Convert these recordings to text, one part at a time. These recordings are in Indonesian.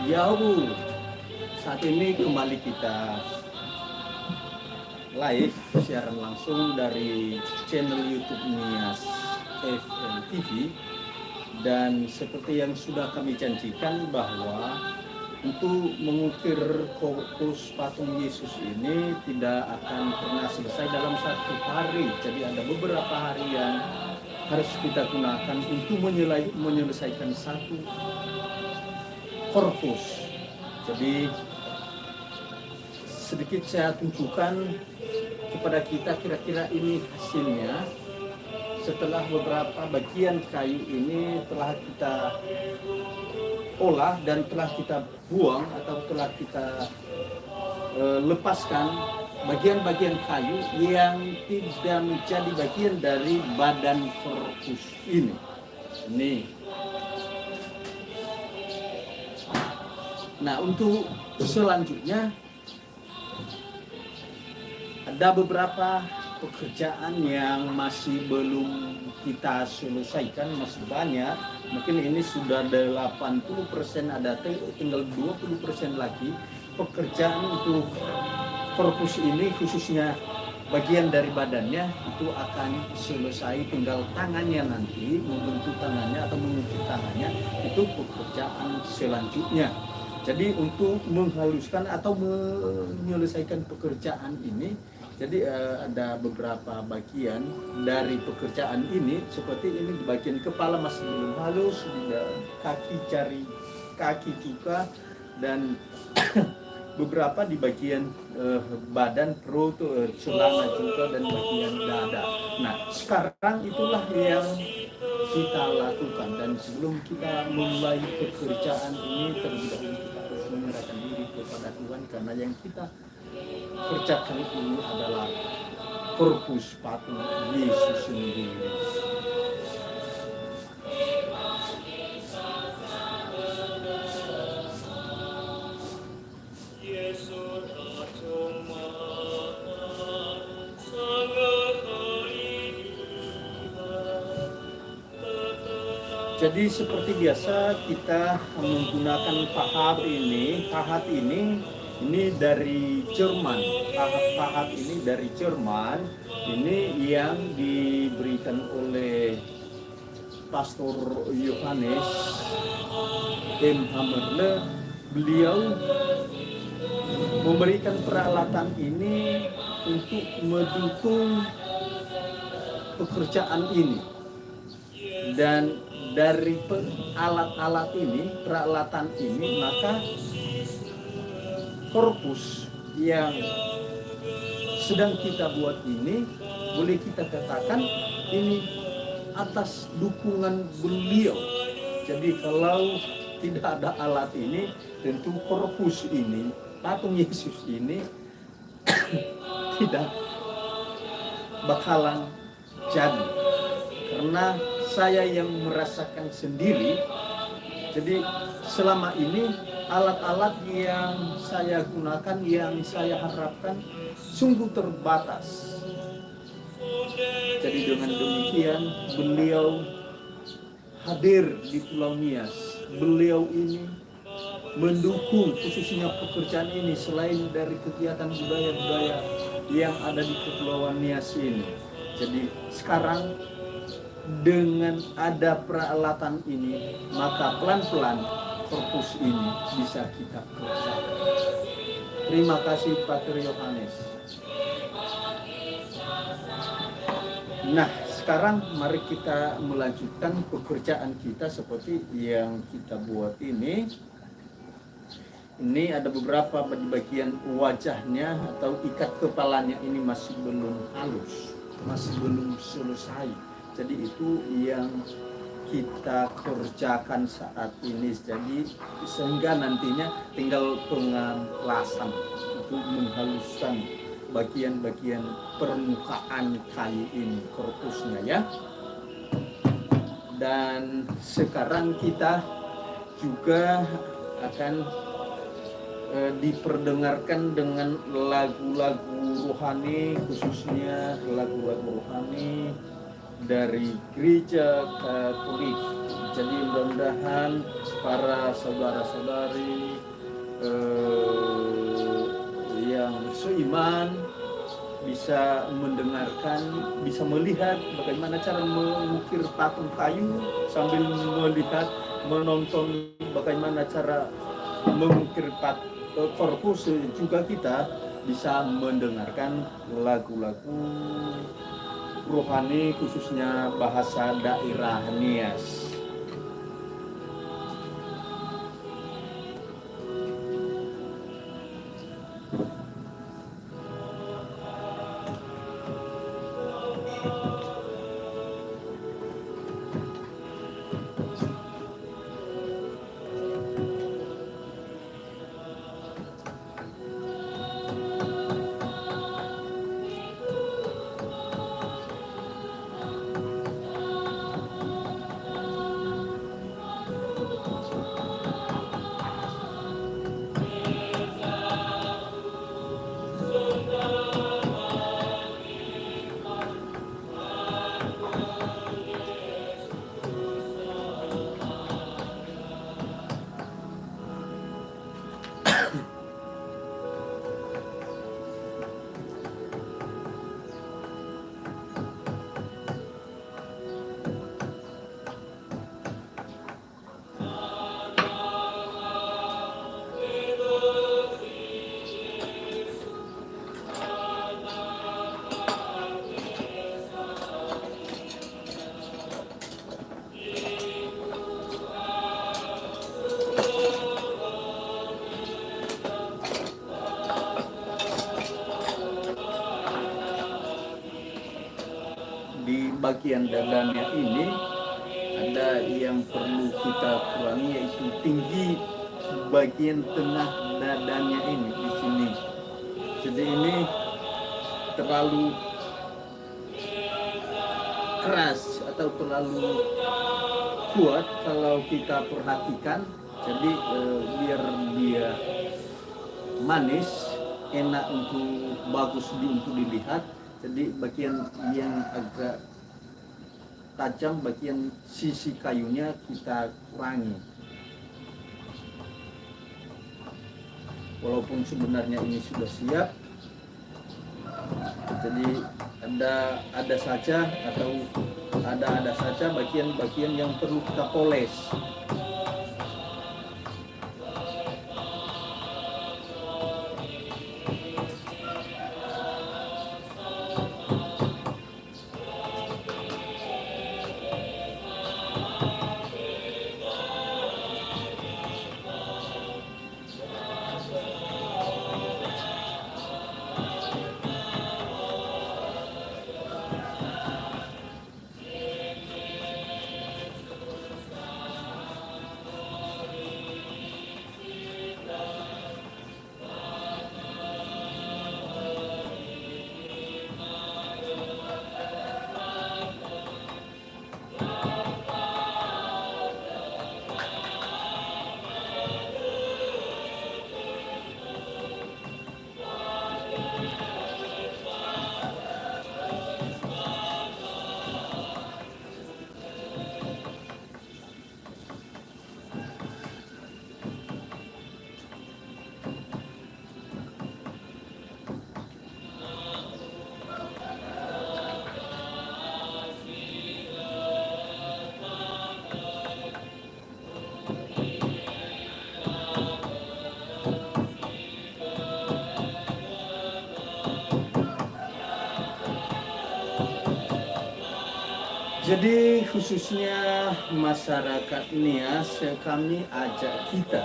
Ya Bu, saat ini kembali kita live siaran langsung dari channel YouTube Nias FM TV, dan seperti yang sudah kami janjikan bahwa untuk mengukir korpus patung Yesus ini tidak akan pernah selesai dalam satu hari. Jadi ada beberapa hari yang harus kita gunakan untuk menyelesaikan satu korpus. Jadi sedikit saya tunjukkan kepada kita kira-kira ini hasilnya setelah beberapa bagian kayu ini telah kita olah dan telah kita buang atau telah kita lepaskan bagian-bagian kayu yang tidak menjadi bagian dari badan korpus ini. Nah, untuk selanjutnya ada beberapa pekerjaan yang masih belum kita selesaikan, masih banyak. Mungkin ini sudah 80%, ada tinggal 20% lagi pekerjaan untuk korpus ini, khususnya bagian dari badannya itu akan selesai, tinggal tangannya nanti, membentuk tangannya atau mengukir tangannya, itu pekerjaan selanjutnya. Jadi untuk menghaluskan atau menyelesaikan pekerjaan ini, jadi ada beberapa bagian dari pekerjaan ini, seperti ini di bagian kepala masih belum halus, di kaki, jari kaki juga, dan beberapa di bagian badan, perut, celana juga, dan bagian dada. Nah, sekarang itulah yang kita lakukan, dan sebelum kita mulai pekerjaan ini, terlebih dahulu kita harus menyerahkan diri kepada Tuhan, karena yang kita kerjakan ini adalah korpus patung Yesus sendiri. Jadi seperti biasa kita menggunakan pahat ini dari Jerman. Pahat ini dari Jerman, ini yang diberikan oleh Pastor Yohanes M. Hammerle. Beliau memberikan peralatan ini untuk mendukung pekerjaan ini, dan dari alat-alat ini, peralatan ini, maka korpus yang sedang kita buat ini boleh kita katakan ini atas dukungan beliau. Jadi kalau tidak ada alat ini, tentu korpus ini, patung Yesus ini tidak bakalan jadi, karena saya yang merasakan sendiri. Jadi selama ini alat-alat yang saya gunakan, yang saya harapkan sungguh terbatas. Jadi dengan demikian beliau hadir di Pulau Nias. Beliau ini mendukung khususnya pekerjaan ini, selain dari kegiatan budaya-budaya yang ada di Kepulauan Nias ini. Jadi sekarang dengan ada peralatan ini, maka pelan-pelan korpus ini bisa kita kerjakan. Terima kasih Pater Yohanes. Nah, sekarang mari kita melanjutkan pekerjaan kita seperti yang kita buat ini. Ini ada beberapa di bagian wajahnya atau ikat kepalanya ini masih belum halus, masih belum selesai. Jadi itu yang kita kerjakan saat ini. Jadi sehingga nantinya tinggal pengelasan untuk menghaluskan bagian-bagian permukaan kayu ini, korpusnya ya. Dan sekarang kita juga akan diperdengarkan dengan lagu-lagu rohani, khususnya lagu-lagu rohani dari Gereja Katolik Jadi mudah-mudahan para saudara-saudari yang seiman bisa mendengarkan, bisa melihat bagaimana cara mengukir patung kayu sambil melihat, menonton bagaimana cara mengukir korpus. Juga kita bisa mendengarkan lagu-lagu rohani, khususnya bahasa daerah Nias. Di bagian dadanya ini ada yang perlu kita kurangi, yaitu tinggi bagian tengah dadanya ini di sini. Jadi ini terlalu keras atau terlalu kuat kalau kita perhatikan. Jadi biar dia manis, enak untuk bagus untuk dilihat. Jadi bagian yang agak tajam, bagian sisi kayunya kita kurangi. Walaupun sebenarnya ini sudah siap, jadi ada saja bagian-bagian yang perlu kita poles. Jadi khususnya masyarakat Nias, kami ajak kita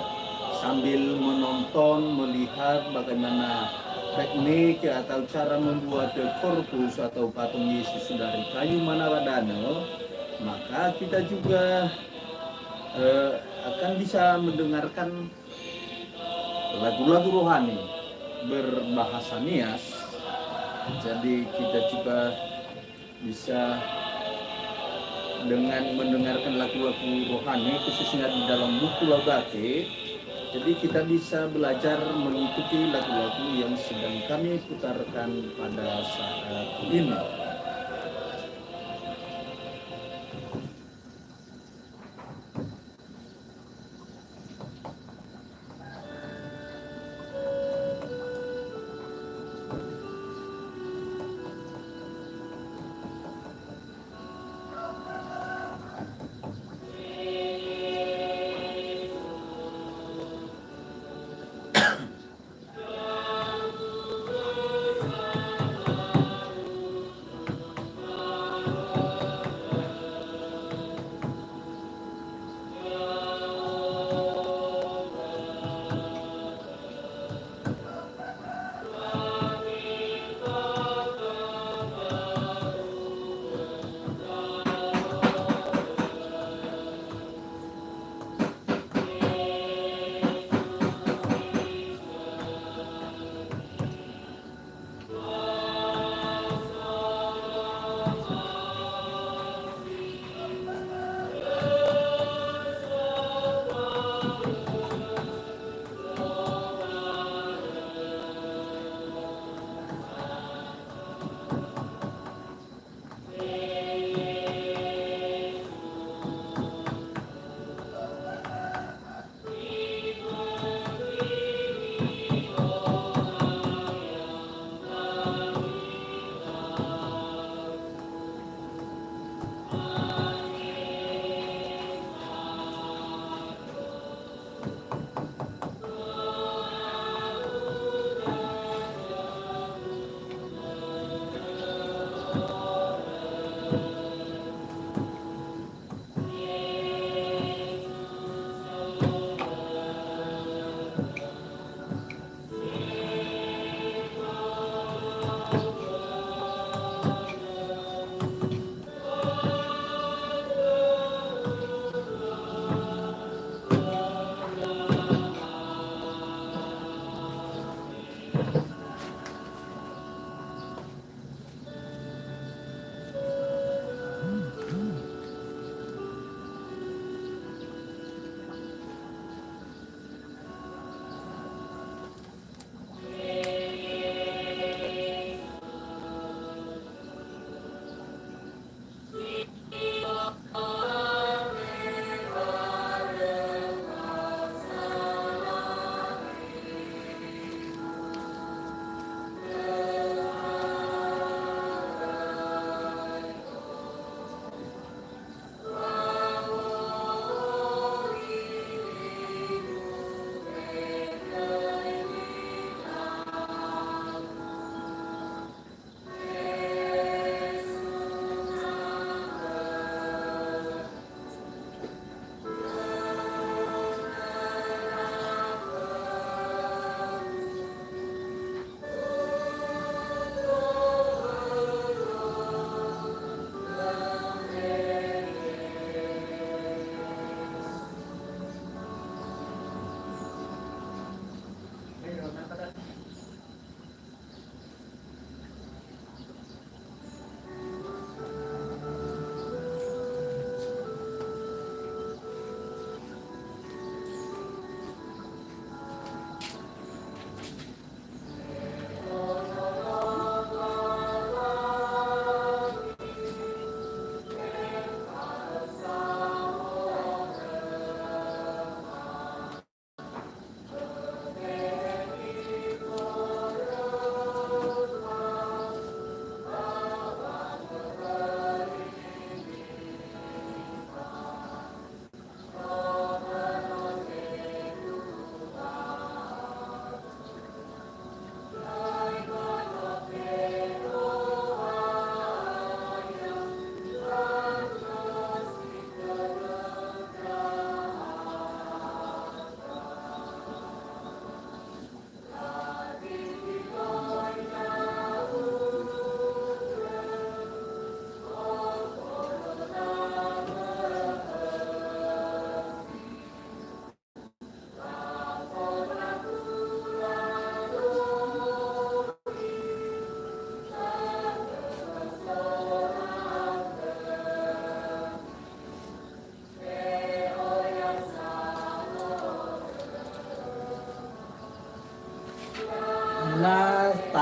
sambil menonton, melihat bagaimana teknik atau cara membuat korpus atau patung Yesus dari kayu Manawadana, maka kita juga akan bisa mendengarkan lagu-lagu rohani berbahasa Nias. Jadi kita juga bisa dengan mendengarkan lagu-lagu rohani, khususnya di dalam buku Laudate. Jadi kita bisa belajar mengikuti lagu-lagu yang sedang kami putarkan pada saat ini.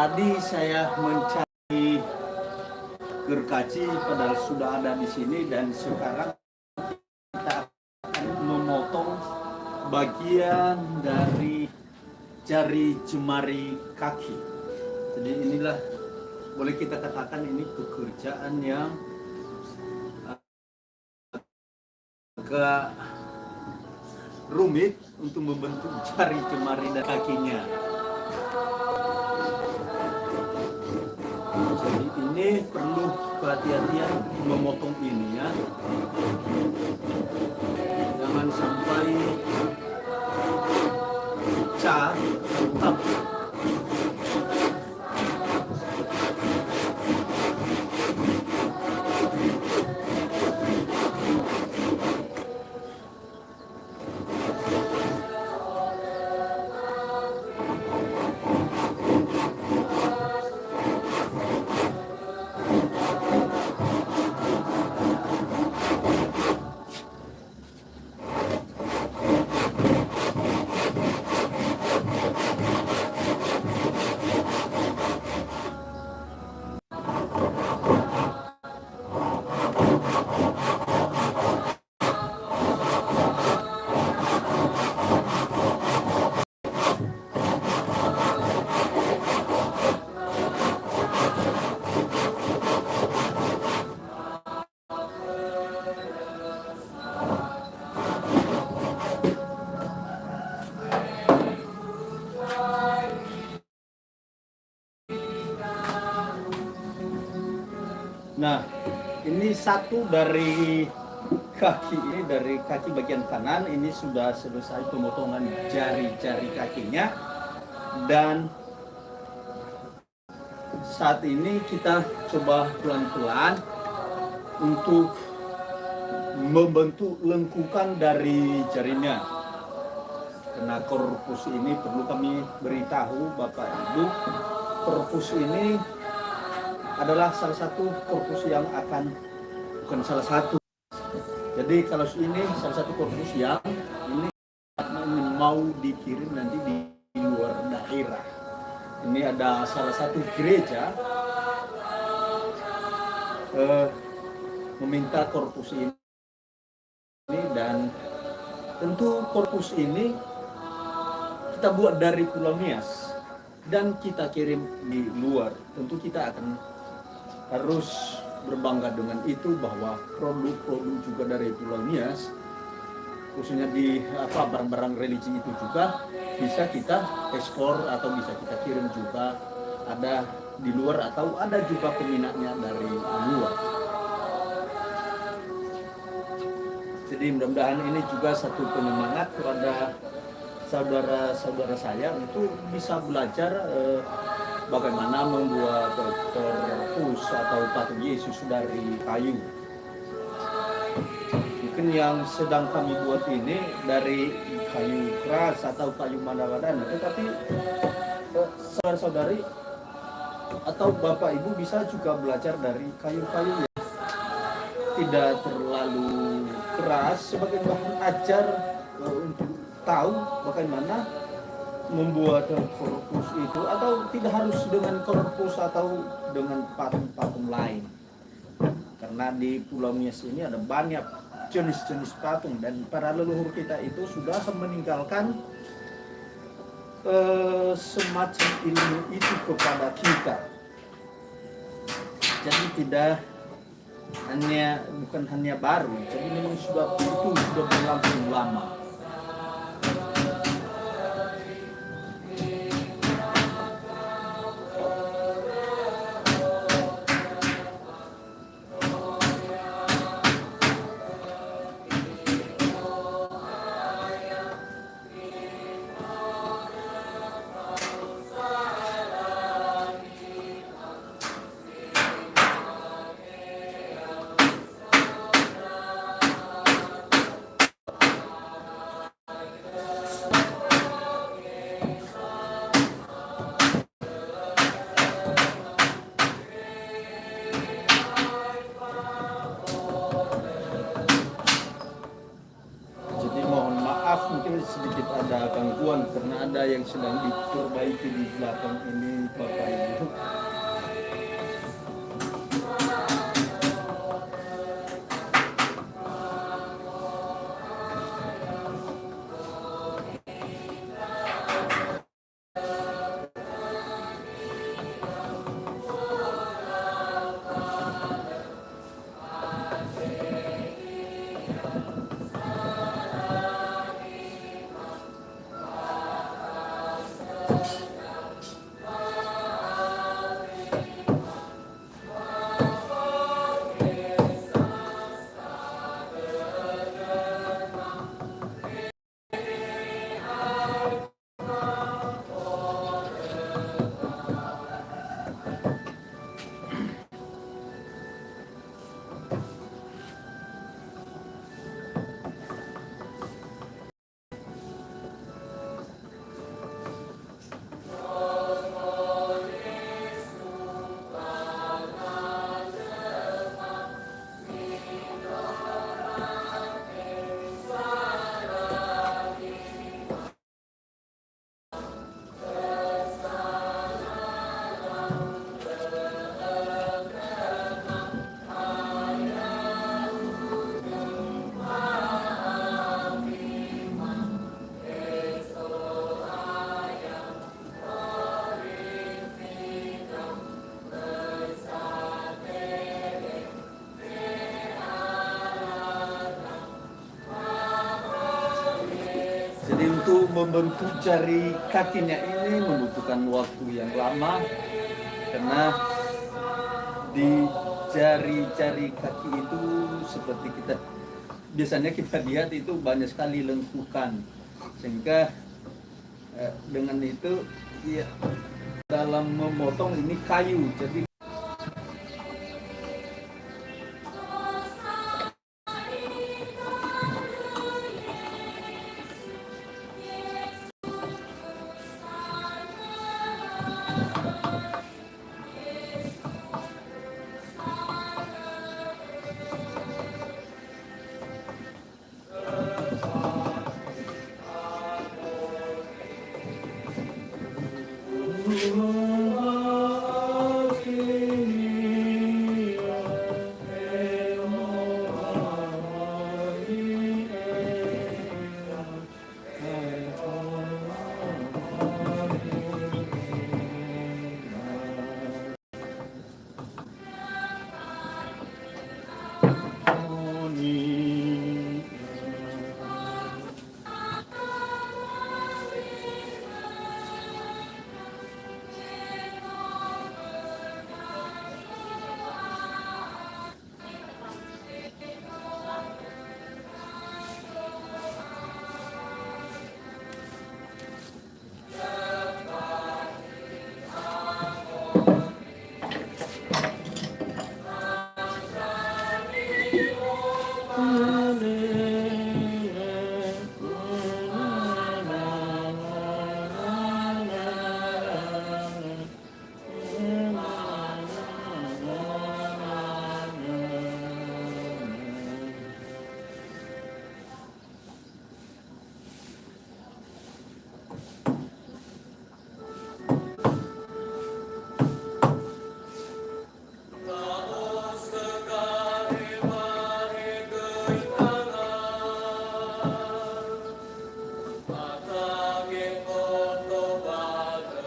Tadi saya mencari gergaji padahal sudah ada di sini, dan sekarang kita akan memotong bagian dari jari jemari kaki. Jadi inilah boleh kita katakan ini pekerjaan yang agak rumit untuk membentuk jari jemari dan kakinya. Jadi ini perlu kehati-hatian memotong ini ya. Jangan sampai pecah. Nah, ini satu dari kaki ini, dari kaki bagian kanan ini sudah selesai pemotongan jari-jari kakinya, dan saat ini kita coba pelan-pelan untuk membentuk lengkukan dari jarinya. Karena korpus ini perlu kami beritahu Bapak Ibu, korpus ini adalah salah satu korpus yang akan, bukan salah satu. Jadi kalau ini salah satu korpus yang ini mau dikirim nanti di luar daerah. Ini ada salah satu gereja meminta korpus ini, dan tentu korpus ini kita buat dari Pulau Nias dan kita kirim di luar. Tentu kita akan harus berbangga dengan itu, bahwa produk-produk juga dari Pulau Nias, khususnya di barang-barang religi itu juga bisa kita ekspor atau bisa kita kirim juga, ada di luar atau ada juga peminatnya dari luar. Jadi mudah-mudahan ini juga satu penyemangat kepada saudara-saudara saya untuk bisa belajar bagaimana membuat korpus atau patung Yesus dari kayu. Mungkin yang sedang kami buat ini dari kayu keras atau kayu mana-mana, tetapi saudara-saudari atau Bapak Ibu bisa juga belajar dari kayu-kayu yang tidak terlalu keras sebagai bahan ajar untuk tahu bagaimana membuat korpus itu, atau tidak harus dengan korpus atau dengan patung-patung lain. Karena di Pulau Nias ini ada banyak jenis-jenis patung, dan para leluhur kita itu sudah meninggalkan semacam ilmu itu kepada kita. Jadi tidak bukan hanya baru, jadi memang sudah berlangsung lama. sedikit ada gangguan karena ada yang sedang diperbaiki di belakang ini Bapak Ibu. Jadi untuk membentuk jari kakinya ini membutuhkan waktu yang lama karena di jari-jari kaki itu seperti biasanya kita lihat itu banyak sekali lengkukan, sehingga dengan itu ya, dalam memotong ini kayu, jadi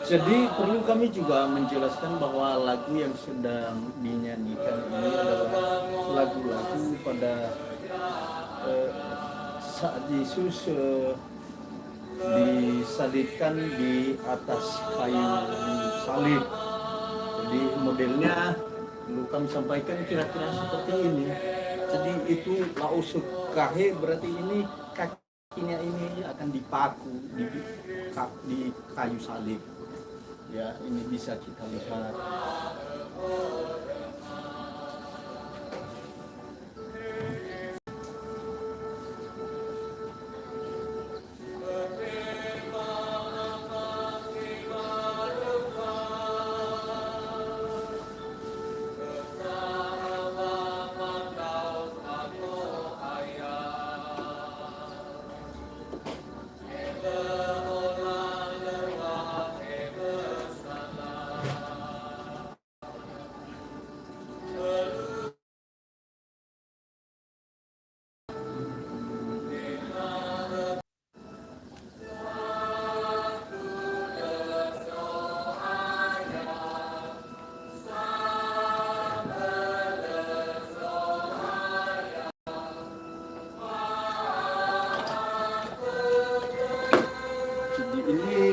jadi perlu kami juga menjelaskan bahwa lagu yang sedang dinyanyikan ini adalah lagu-lagu pada saat Yesus disalibkan di atas kayu salib. Jadi modelnya perlu kami sampaikan kira-kira seperti ini. Jadi itu lausukahe, berarti ini kakinya ini akan dipaku di kayu salib. Ya, ini bisa kita lihat.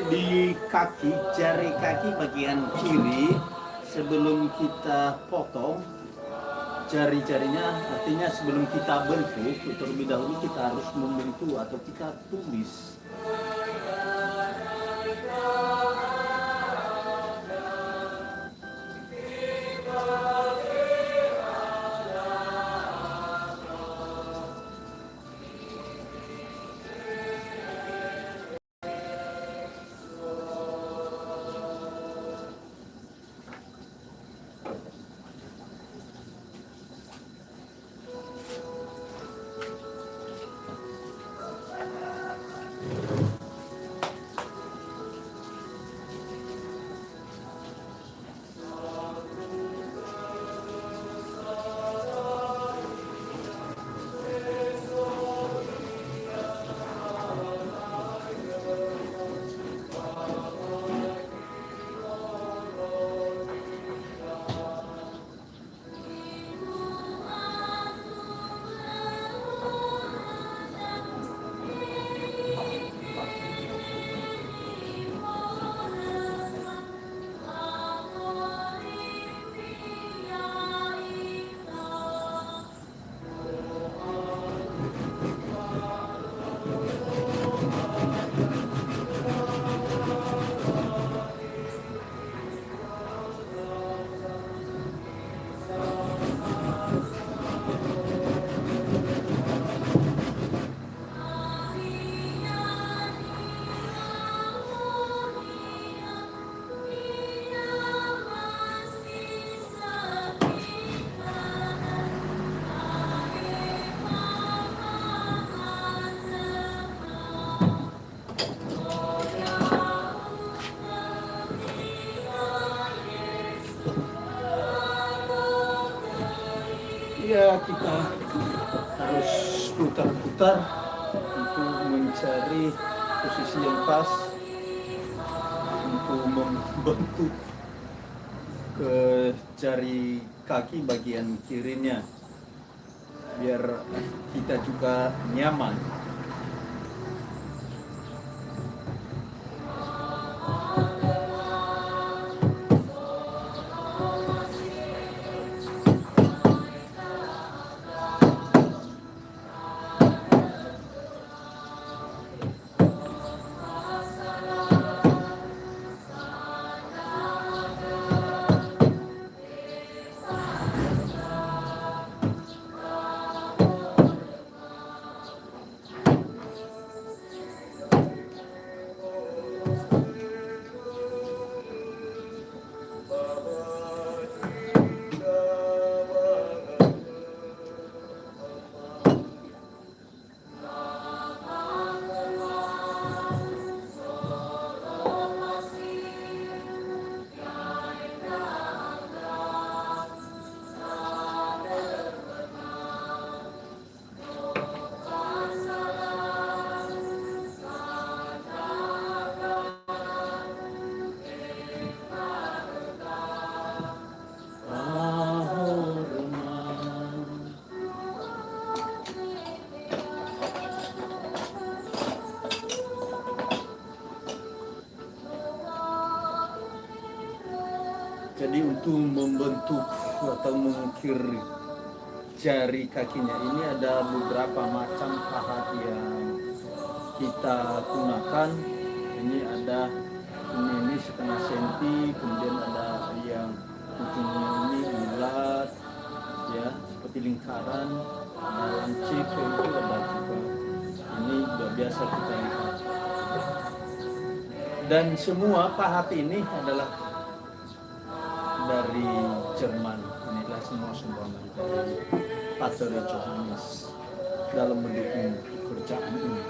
di kaki, jari kaki bagian kiri sebelum kita potong jari-jarinya, artinya sebelum kita bentuk terlebih dahulu kita harus membentuk atau kita tulis. Ya, kita harus putar-putar untuk mencari posisi yang pas untuk membentuk ke jari kaki bagian kirinya biar kita juga nyaman. Jadi untuk membentuk atau mengukir jari kakinya ini ada beberapa macam pahat yang kita gunakan. Ini ada ini setengah senti, kemudian ada yang ujungnya ini bulat, ya seperti lingkaran, ada lancip, itu ada juga. Ini sudah biasa kita lihat. Dan semua pahat ini adalah dari Jerman. Inilah semua sumbangan dari Pater Johannes dalam mendukung pekerjaan ini.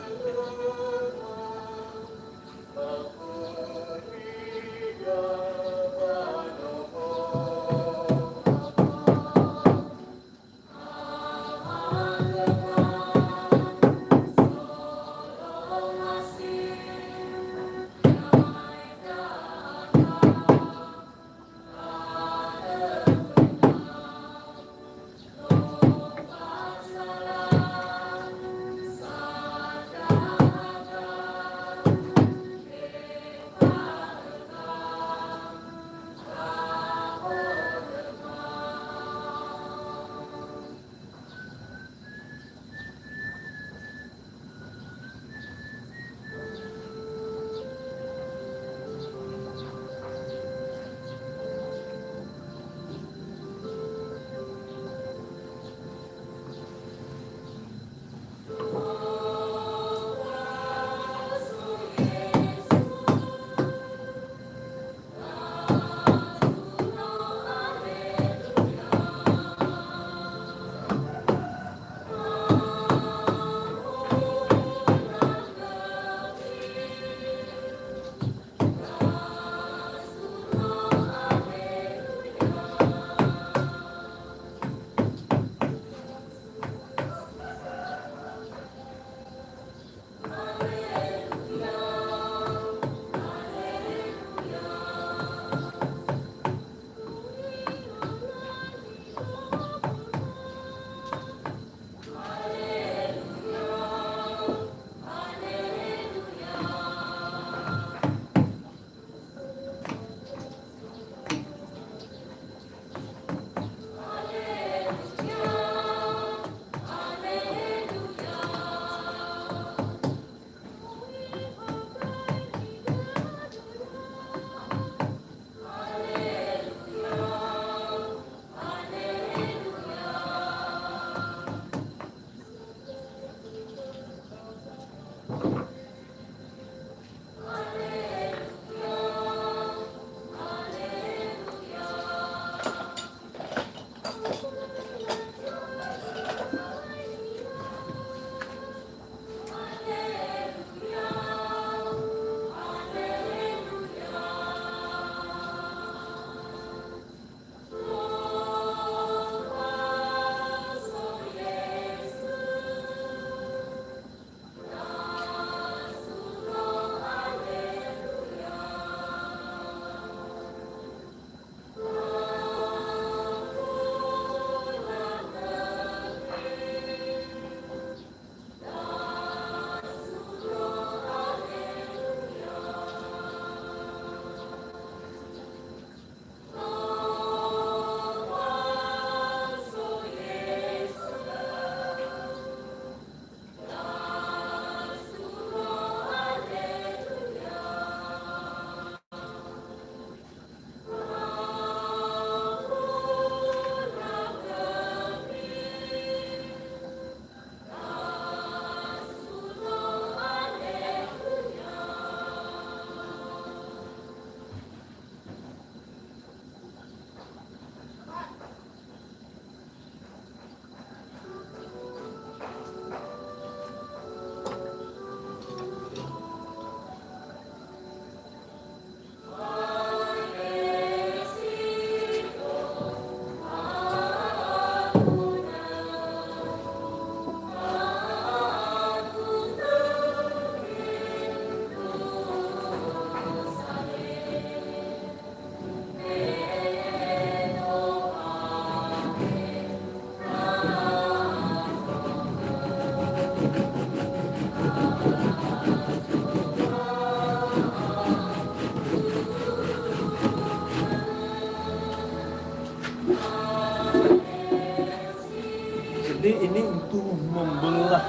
Jadi ini untuk membelah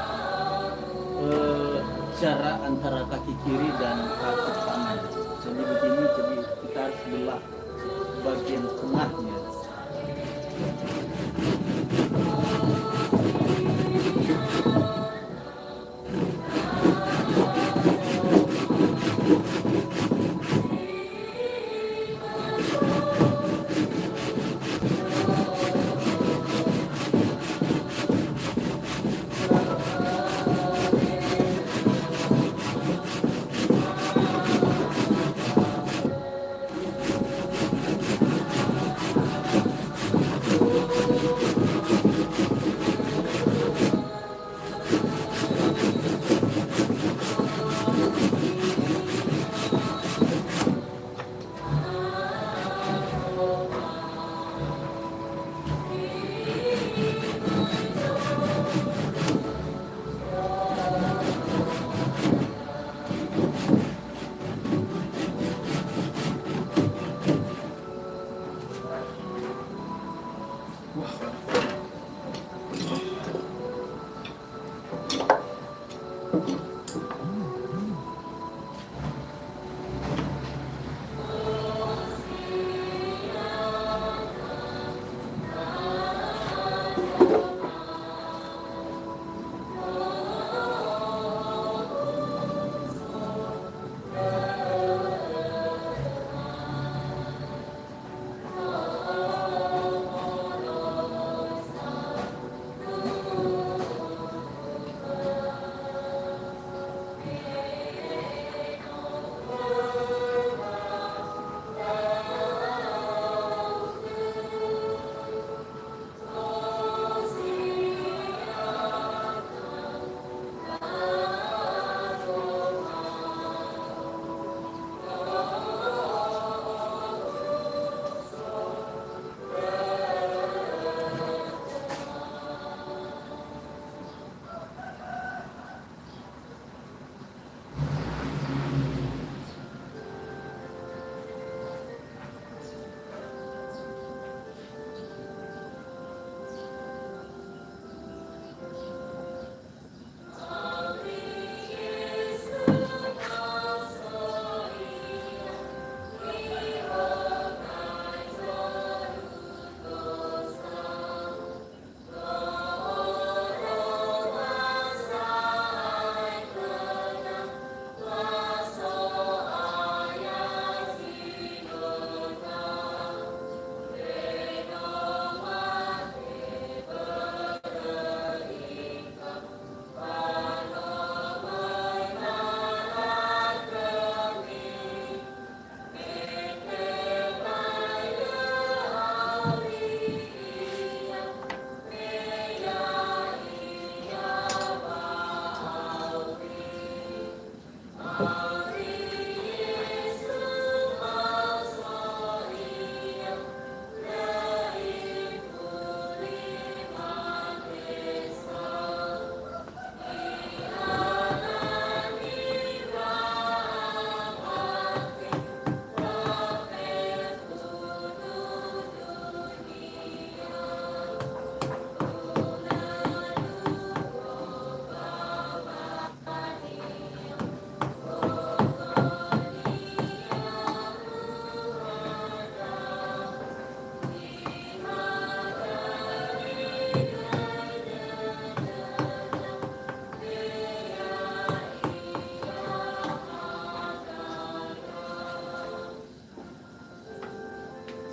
jarak antara kaki kiri dan kaki kanan. Jadi begini, jadi kita harus belah bagian tengahnya.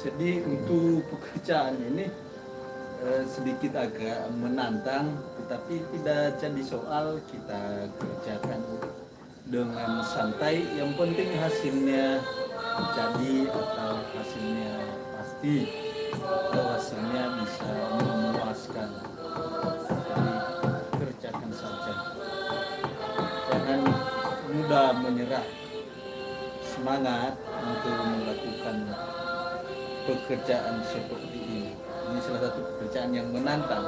Jadi untuk pekerjaan ini sedikit agak menantang, tetapi tidak jadi soal, kita kerjakan dengan santai. Yang penting hasilnya jadi atau hasilnya pasti atau hasilnya bisa memuaskan. Jadi kerjakan saja, jangan mudah menyerah, semangat untuk melakukan pekerjaan seperti ini. Ini salah satu pekerjaan yang menantang.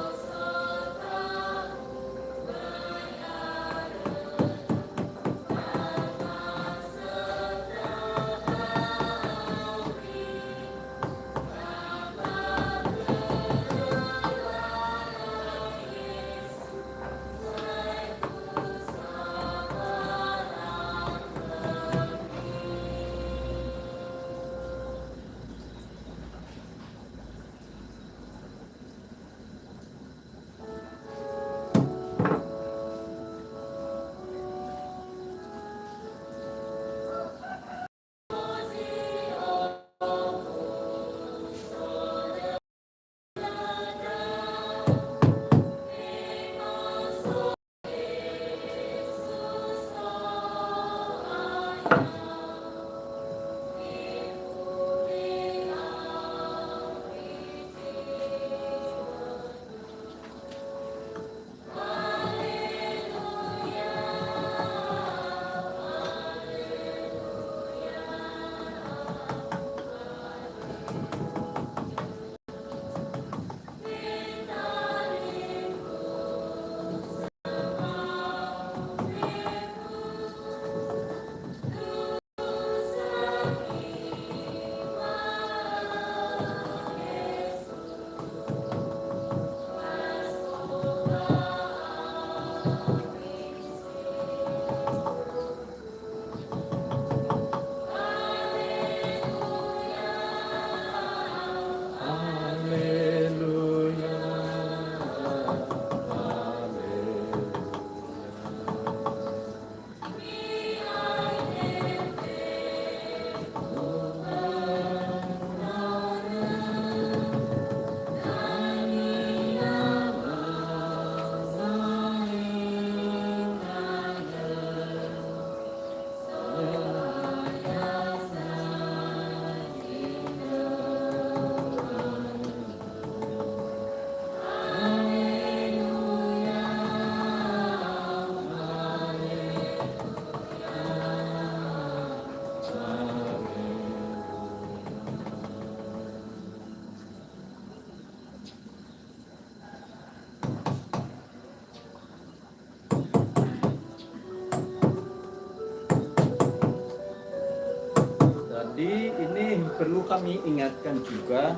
Jadi ini perlu kami ingatkan juga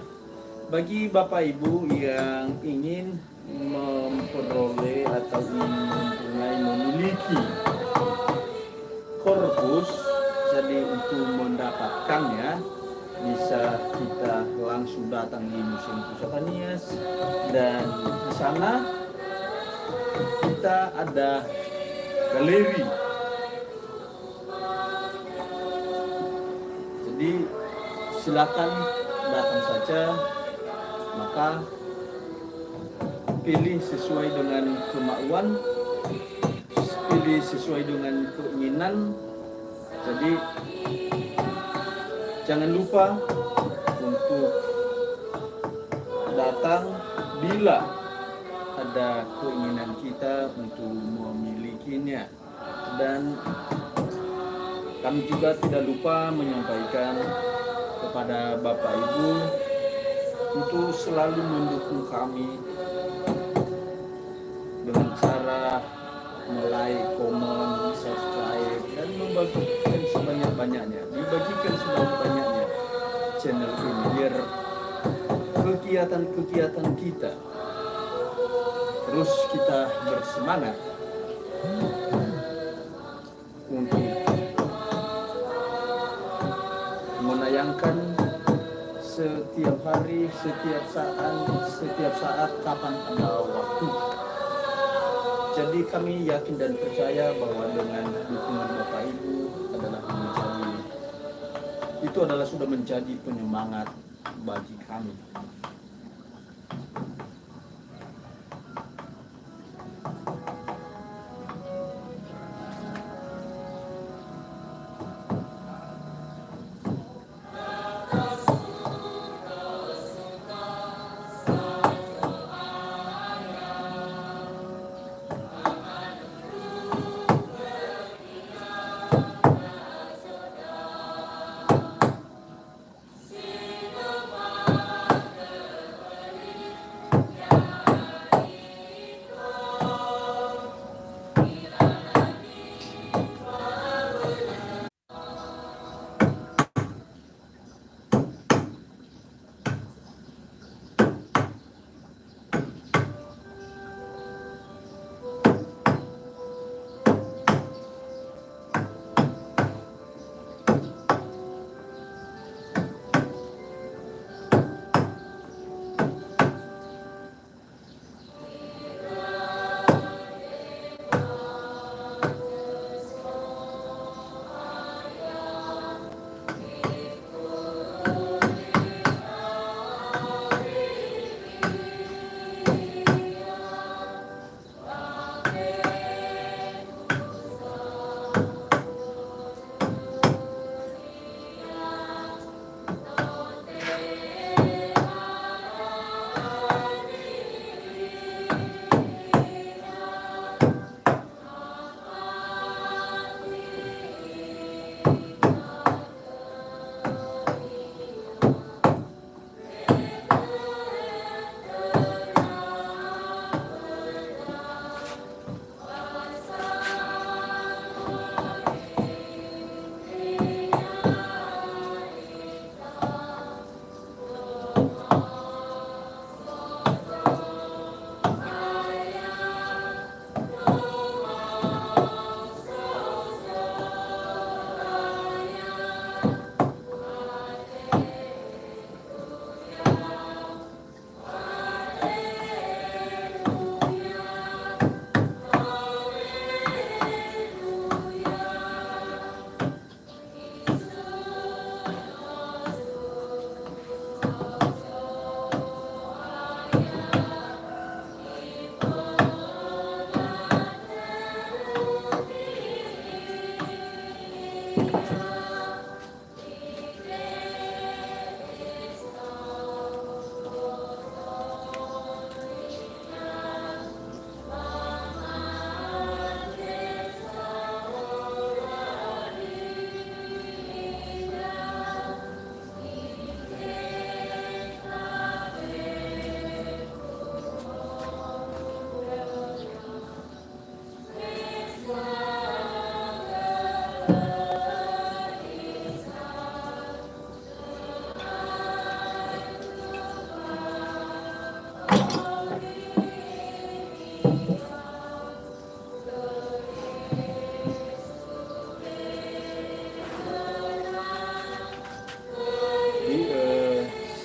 bagi Bapak Ibu yang ingin memperoleh atau memiliki korpus, jadi untuk mendapatkannya bisa kita langsung datang di Museum Pusaka Nias, dan di sana kita ada galeri. Jadi silakan datang saja, maka pilih sesuai dengan kemauan, pilih sesuai dengan keinginan. Jadi jangan lupa untuk datang bila ada keinginan kita untuk memilikinya. Dan kami juga tidak lupa menyampaikan kepada Bapak Ibu untuk selalu mendukung kami dengan cara like, komen, subscribe, dan membagikan sebanyak-banyaknya. Dibagikan sebanyak-banyaknya channel ini biar kegiatan-kegiatan kita terus kita bersemangat untuk menayangkan setiap hari, setiap saat kapan ada waktu. Jadi kami yakin dan percaya bahwa dengan dukungan Bapak Ibu sudah menjadi penyemangat bagi kami.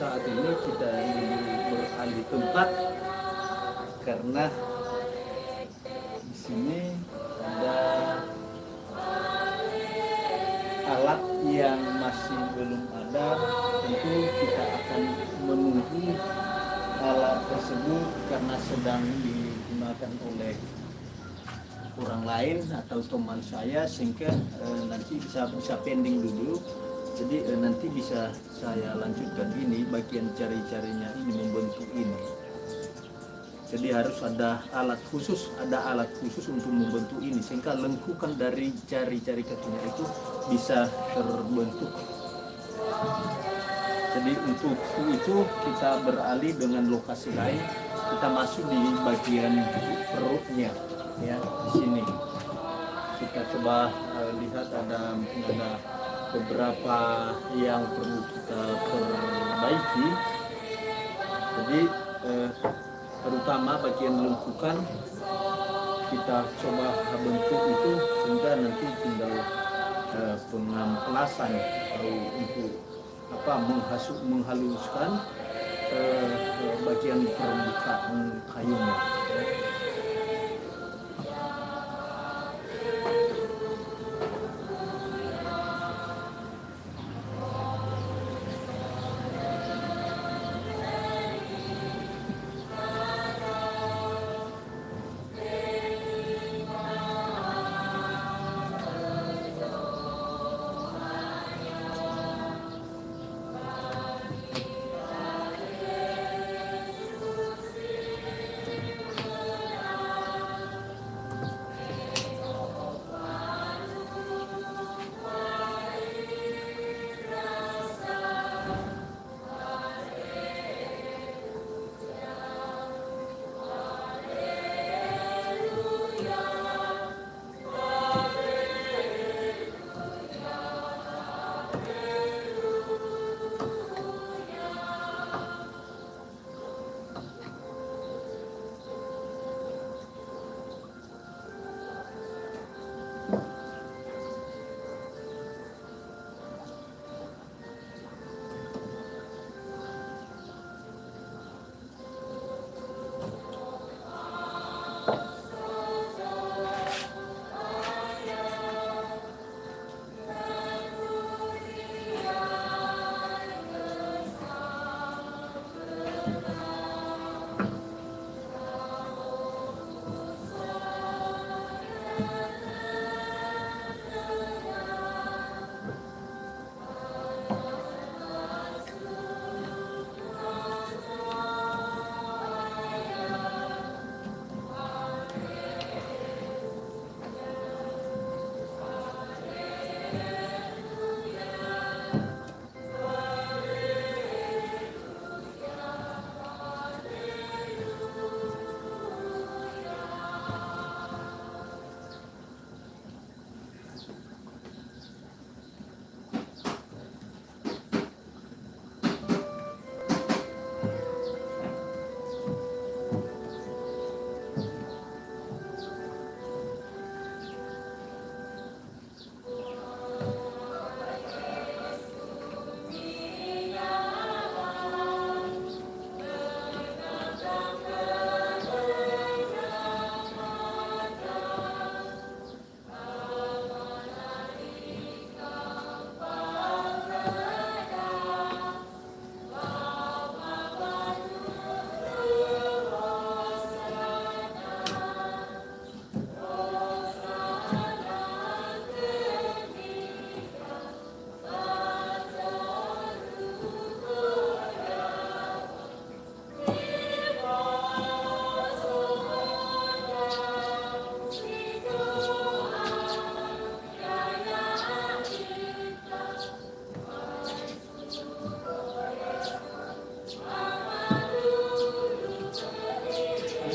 Saat ini kita beralih tempat karena di sini ada alat yang masih belum ada. Tentu kita akan menunggu alat tersebut karena sedang digunakan oleh orang lain atau teman saya, sehingga nanti bisa pending dulu. Jadi nanti bisa saya lanjutkan ini bagian cari-carinya ini, membentuk ini. Jadi harus ada alat khusus untuk membentuk ini, sehingga lengkukan dari cari-cari kakinya itu bisa terbentuk. Jadi untuk itu kita beralih dengan lokasi lain, kita masuk di bagian perutnya, ya, di sini. Kita coba lihat ada beberapa yang perlu kita perbaiki. Jadi terutama bagian lengkukan kita coba bentuk itu, sehingga nanti tinggal pengamplasan atau untuk menghaluskan bagian permukaan kayunya.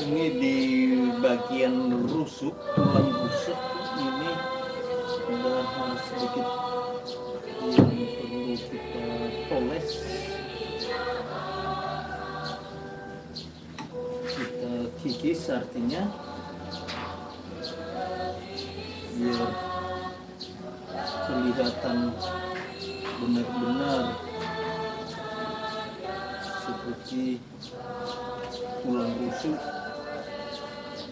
Ini di bagian rusuk, tulang rusuk ini sudah artinya biar kelihatan benar-benar seperti tulang rusuk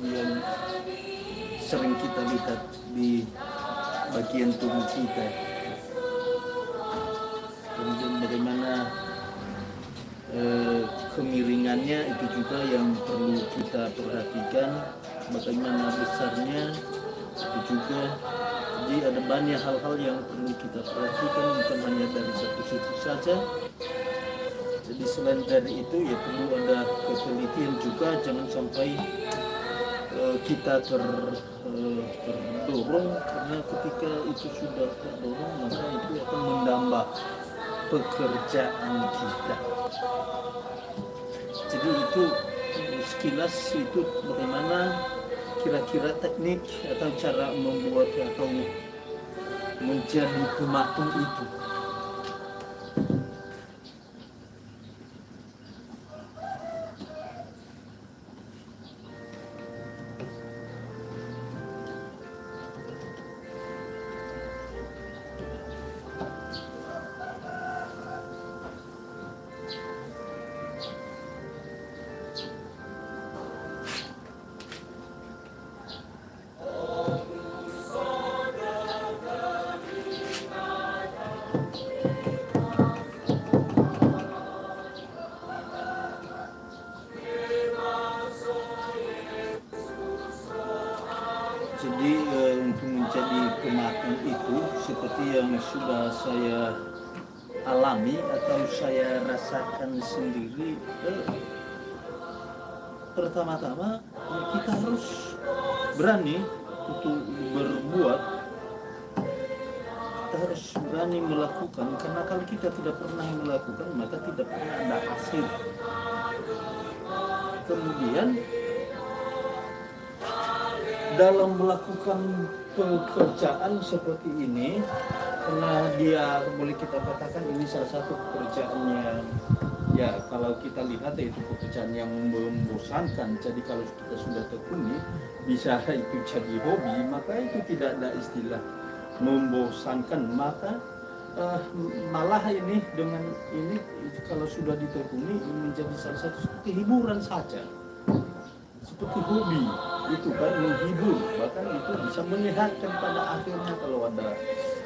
yang sering kita lihat di bagian tubuh kita. Kemudian bagaimana kemiringannya itu juga yang perlu kita perhatikan, bagaimana besarnya itu juga. Jadi ada banyak hal-hal yang perlu kita perhatikan, bukan hanya dari satu sisi saja. Jadi selain dari itu ya perlu ada ketelitian juga, jangan sampai kita terdorong, karena ketika itu sudah terdorong maka itu akan menambah pekerjaan kita. Jadi itu sekilas itu bagaimana kira-kira teknik atau cara membuat atau menjadi pematung itu. Jadi untuk menjadi pematung itu seperti yang sudah saya alami atau saya rasakan sendiri, pertama-tama kita harus berani untuk berbuat, kita harus berani melakukan, karena kalau kita tidak pernah melakukan maka tidak pernah ada hasil. Kemudian dalam melakukan pekerjaan seperti ini, karena dia boleh kita katakan ini salah satu pekerjaan yang ya kalau kita lihat itu pekerjaan yang membosankan. Jadi kalau kita sudah tekuni bisa itu jadi hobi, maka itu tidak ada istilah membosankan. Maka malah ini dengan ini kalau sudah ditekuni menjadi salah satu seperti hiburan saja, seperti hobi itu kan, menghibur, bahkan itu bisa menyehatkan pada akhirnya. Kalau ada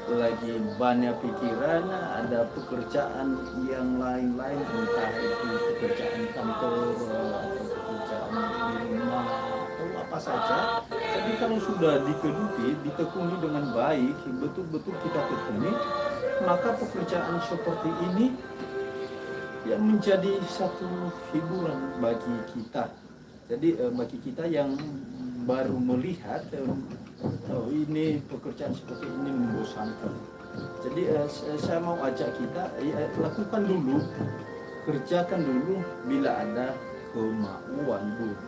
lagi banyak pikiran, ada pekerjaan yang lain-lain, entah itu pekerjaan kantor atau pekerjaan di rumah atau apa saja. Jadi kalau sudah ditekuni dengan baik, betul-betul kita tekuni, maka pekerjaan seperti ini yang menjadi satu hiburan bagi kita. Jadi bagi kita yang baru melihat, oh ini pekerjaan seperti ini membosankan. Jadi saya mau ajak kita, lakukan dulu, kerjakan dulu bila ada kemauan dulu.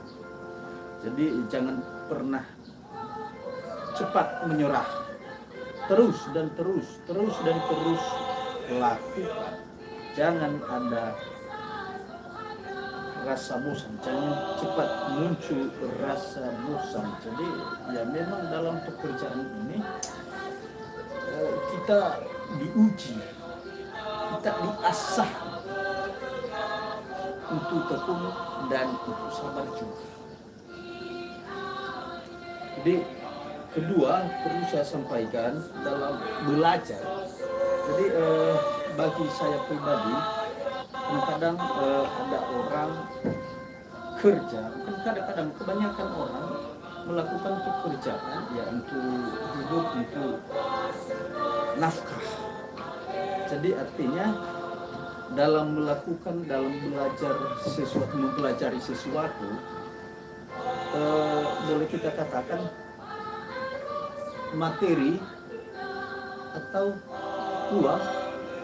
Jadi jangan pernah cepat menyerah, terus dan terus lakukan. Jangan ada rasa bosan, jangan cepat muncul rasa bosan. Jadi ya memang dalam pekerjaan ini kita diuji, kita diasah untuk tekun dan untuk sabar juga. Jadi kedua perlu saya sampaikan dalam belajar. Jadi bagi saya pribadi, kadang-kadang ada orang kerja, kadang-kadang kebanyakan orang melakukan pekerjaan ya untuk hidup, untuk nafkah. Jadi artinya dalam belajar sesuatu, mempelajari sesuatu, boleh kita katakan materi atau uang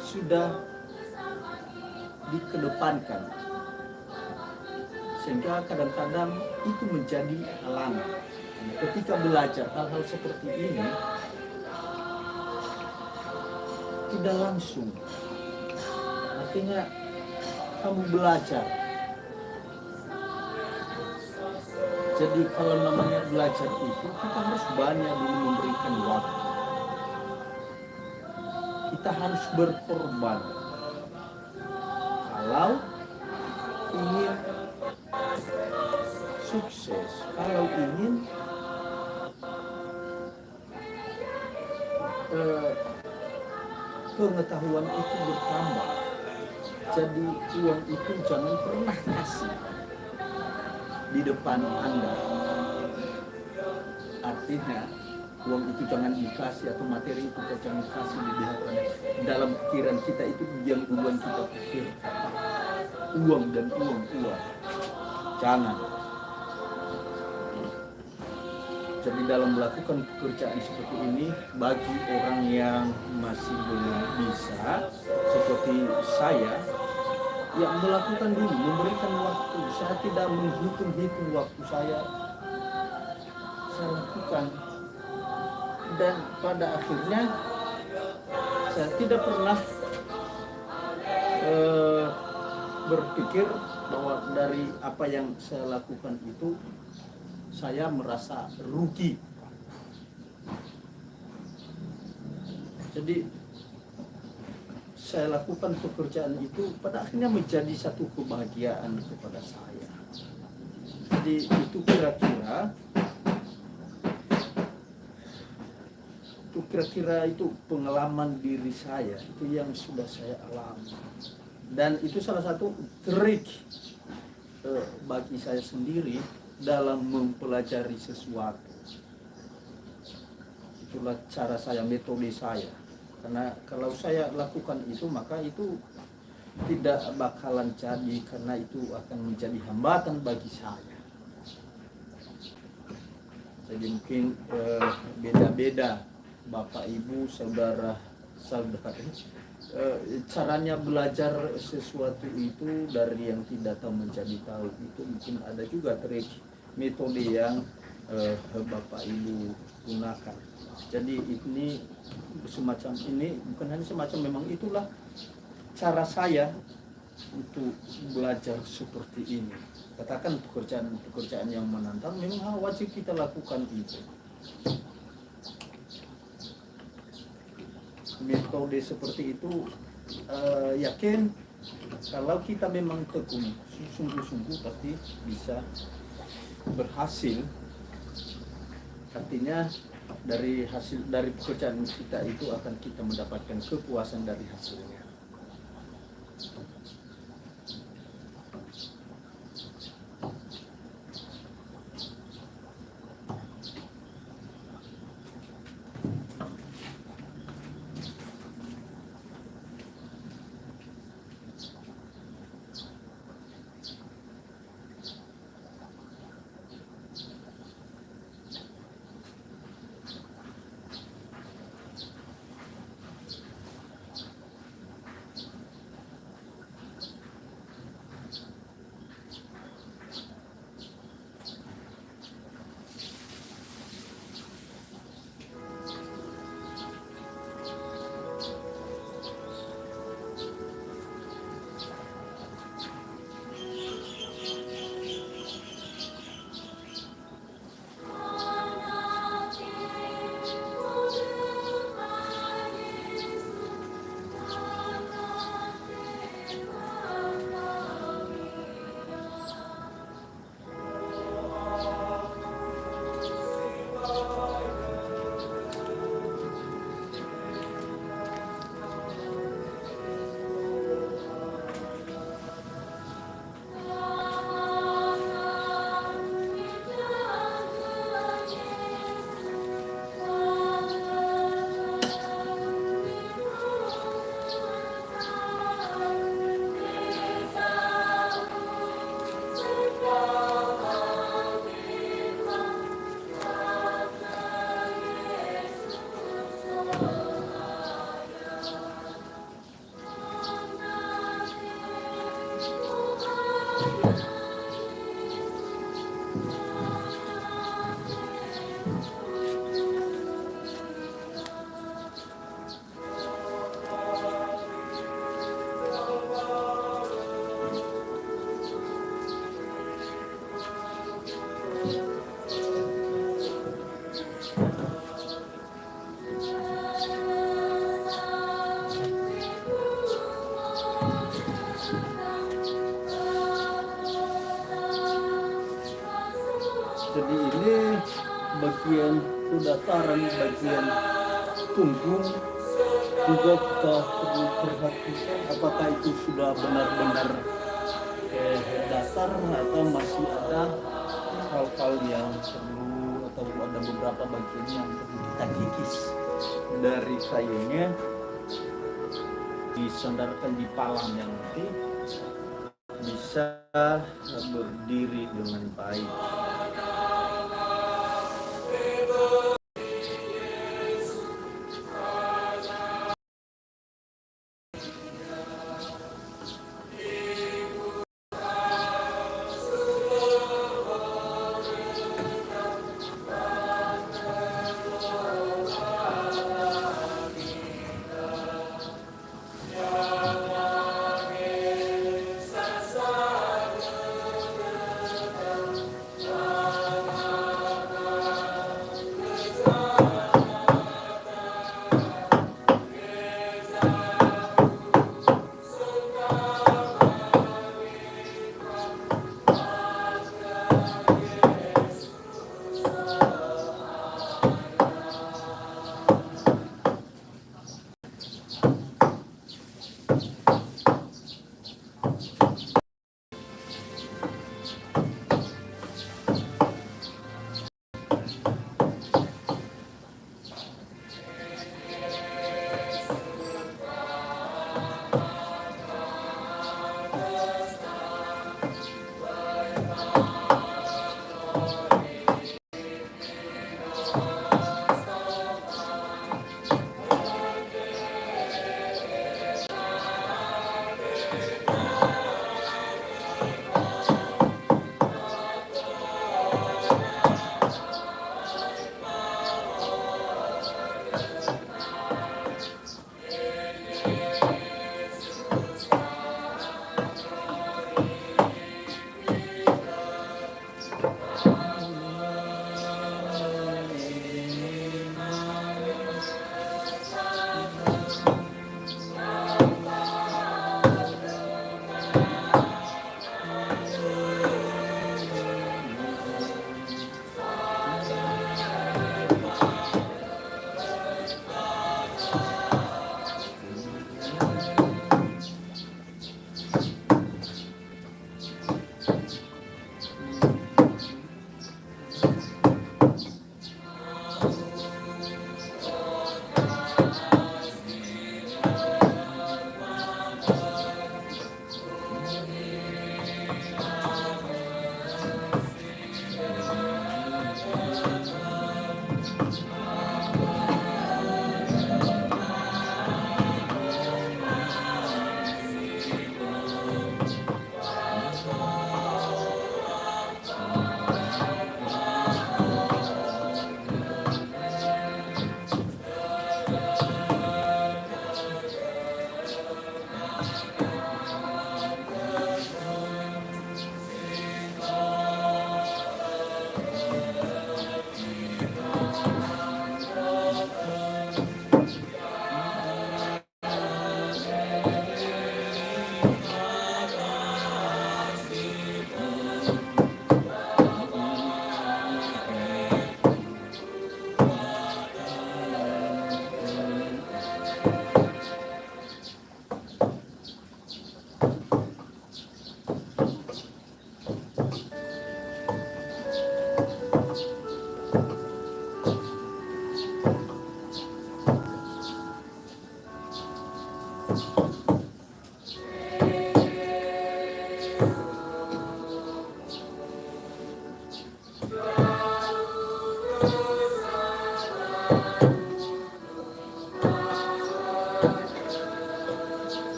sudah dikedepankan, sehingga kadang-kadang itu menjadi halangan. Ketika belajar hal-hal seperti ini tidak langsung, artinya kamu belajar Jadi kalau namanya belajar itu kita harus banyak dulu memberikan waktu. Kita harus berkorban. Kalau ingin sukses, kalau ingin pengetahuan itu bertambah. Jadi uang itu jangan pernah kasih di depan Anda. Artinya uang itu jangan dikasih atau materi itu jangan dikasih di hadapan. Dalam pikiran kita itu yang duluan kita pikirkan. Uang dan uang. Jangan. Jadi dalam melakukan pekerjaan seperti ini, bagi orang yang masih belum bisa seperti saya, yang melakukan dulu, memberikan waktu. Saya tidak menghitung-hitung waktu saya lakukan. Dan pada akhirnya saya tidak pernah berpikir bahwa dari apa yang saya lakukan itu saya merasa rugi. Jadi saya lakukan pekerjaan itu pada akhirnya menjadi satu kebahagiaan kepada saya. Jadi itu kira-kira itu pengalaman diri saya, itu yang sudah saya alami. Dan itu salah satu trik bagi saya sendiri dalam mempelajari sesuatu. Itulah cara saya, metode saya. Karena kalau saya lakukan itu, maka itu tidak bakalan jadi, karena itu akan menjadi hambatan bagi saya. Jadi mungkin beda-beda Bapak Ibu, saudara caranya belajar sesuatu itu dari yang tidak tahu menjadi tahu. Itu mungkin ada juga trik metode yang Bapak Ibu gunakan. Jadi ini semacam ini, bukan hanya semacam, memang itulah cara saya untuk belajar seperti ini. Katakan pekerjaan yang menantang memang wajib kita lakukan itu. Metode seperti itu yakin kalau kita memang tekun sungguh-sungguh pasti bisa berhasil. Artinya dari pekerjaan kita itu akan kita mendapatkan kepuasan dari hasilnya. bagian kedataran, bagian punggung juga kita perlu perhatikan apakah itu sudah benar-benar datar atau masih ada hal-hal yang perlu, atau ada beberapa bagian yang perlu kita kikis dari kayunya, disandarkan di palang yang nanti bisa berdiri dengan baik.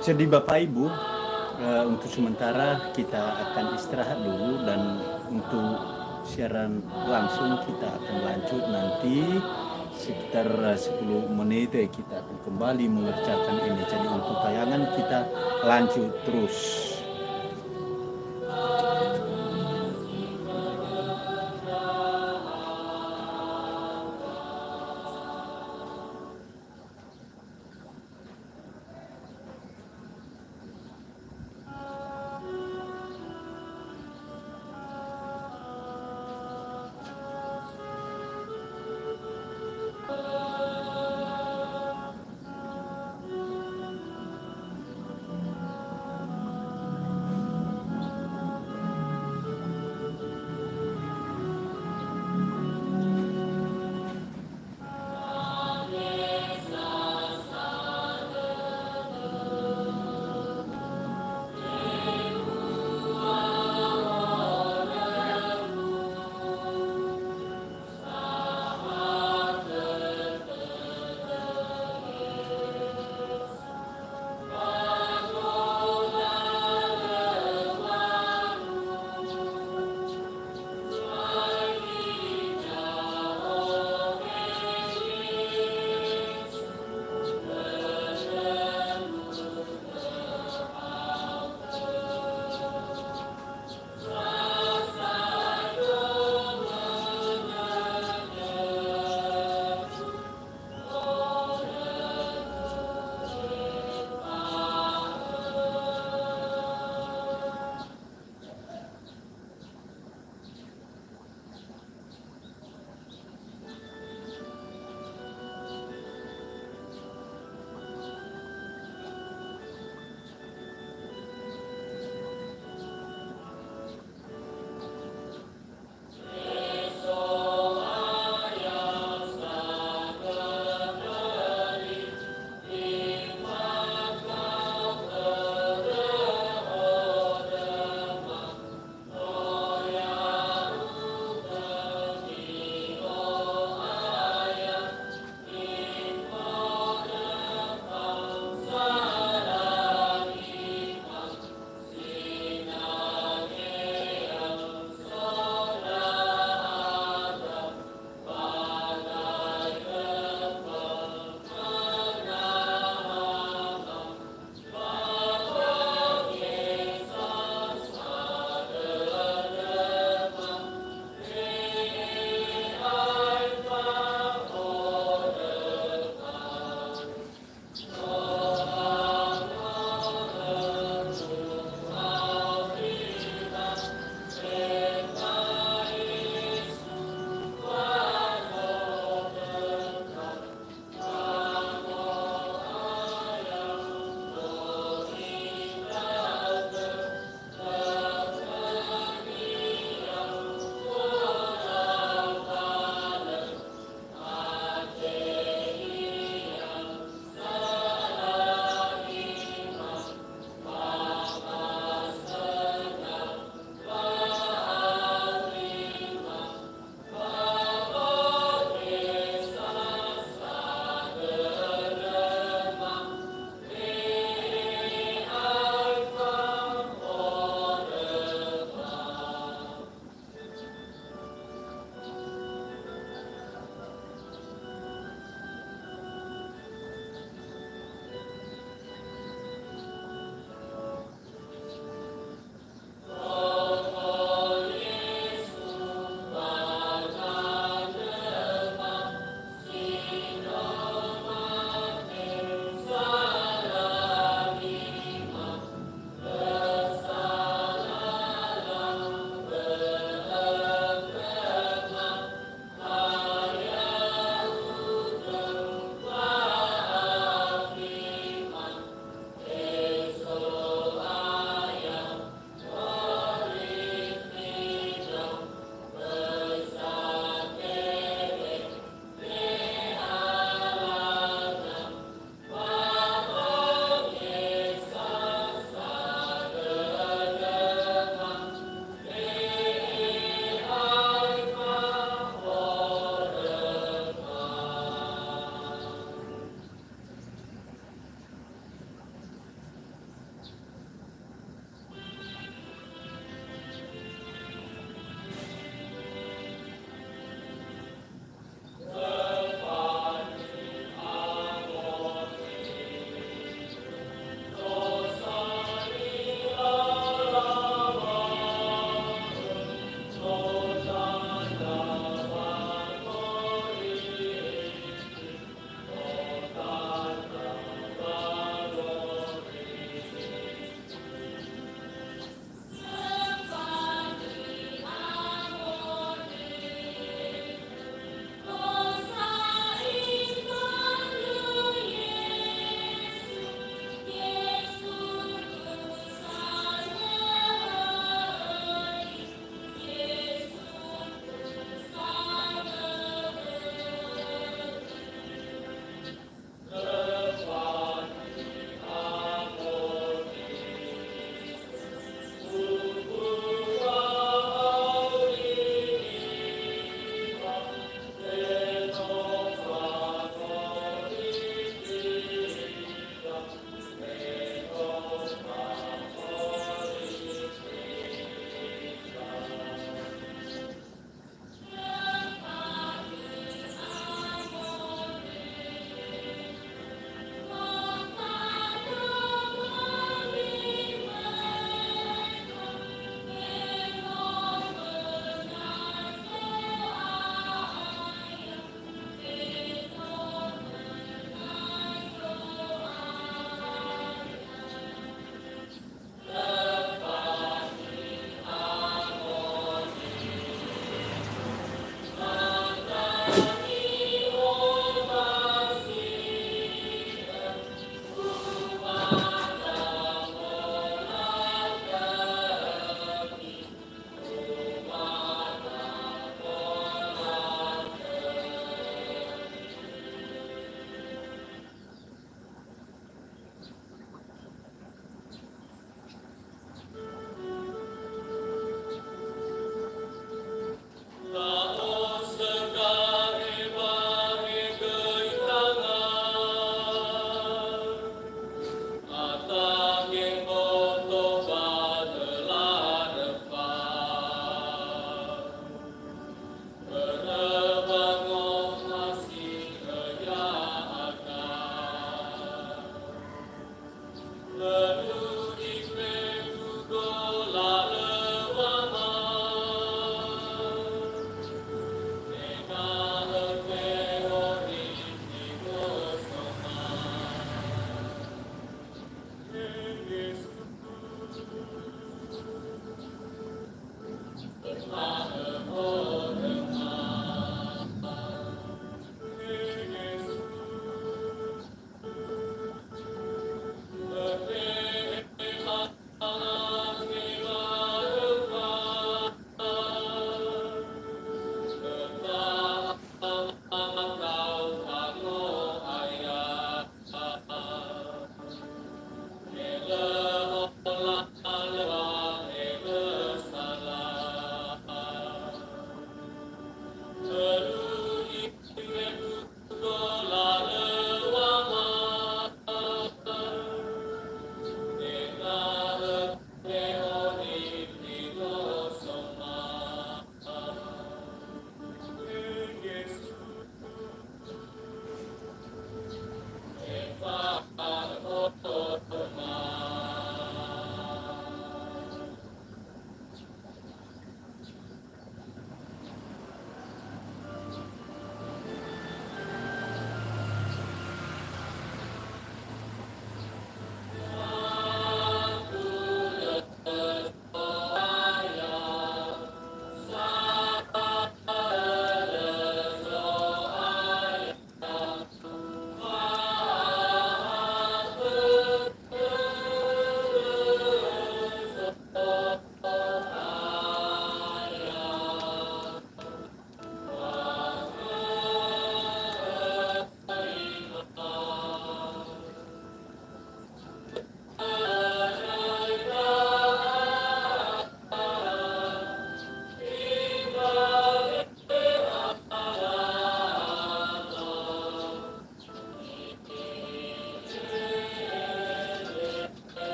Jadi Bapak Ibu, untuk sementara kita akan istirahat dulu, dan untuk siaran langsung kita akan lanjut nanti sekitar 10 menit kita akan kembali mengerjakan ini. Jadi untuk tayangan kita lanjut terus.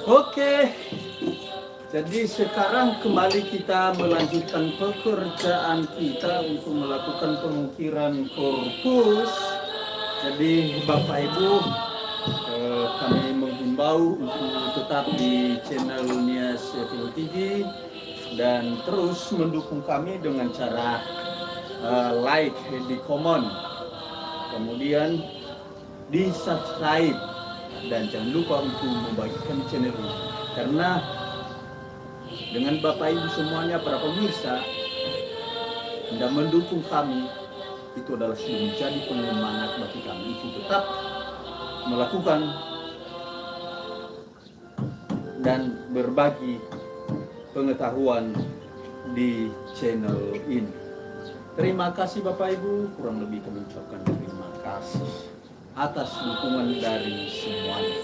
Oke, jadi sekarang kembali kita melanjutkan pekerjaan kita untuk melakukan pengukiran korpus. Jadi Bapak Ibu, kami menghimbau untuk tetap di channelnya Sheffield TV dan terus mendukung kami dengan cara like, di comment, kemudian di subscribe, dan jangan lupa untuk membagikan channel ini, karena dengan Bapak Ibu semuanya para pemirsa dan mendukung kami, itu adalah sudah menjadi penyemangat bagi kami itu tetap melakukan dan berbagi pengetahuan di channel ini. Terima kasih Bapak Ibu, kurang lebih kami ucapkan terima kasih atas dukungan dari semuanya.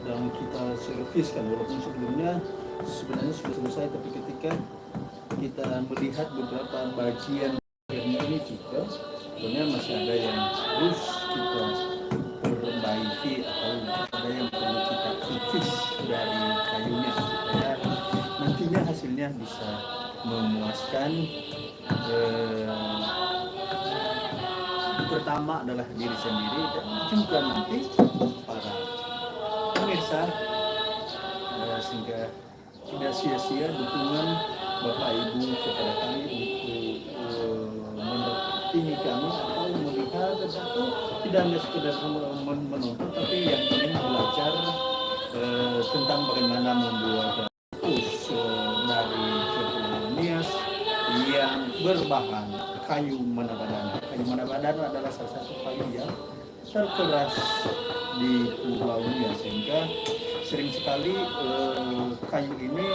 Dan kita serviskan, walaupun sebelumnya sebenarnya sudah selesai, tapi ketika kita melihat beberapa bagian ini juga sebenarnya masih ada yang harus kita perbaiki atau ada yang perlu kita kritis dari kayunya supaya nantinya hasilnya bisa memuaskan. Pertama adalah diri sendiri dan juga nanti para pemirsa, sehingga tidak sia-sia dukungan Bapak Ibu kepada kami untuk mendampingi kami atau melihat atau tidak hanya sekedar menonton, tapi yang ingin belajar tentang bagaimana membuat kurs dari Nias yang berbahan kayu manabadana. Kayu manabadana adalah salah satu kayu yang terkeras di Pulau Nias, sehingga sering sekali kayu ini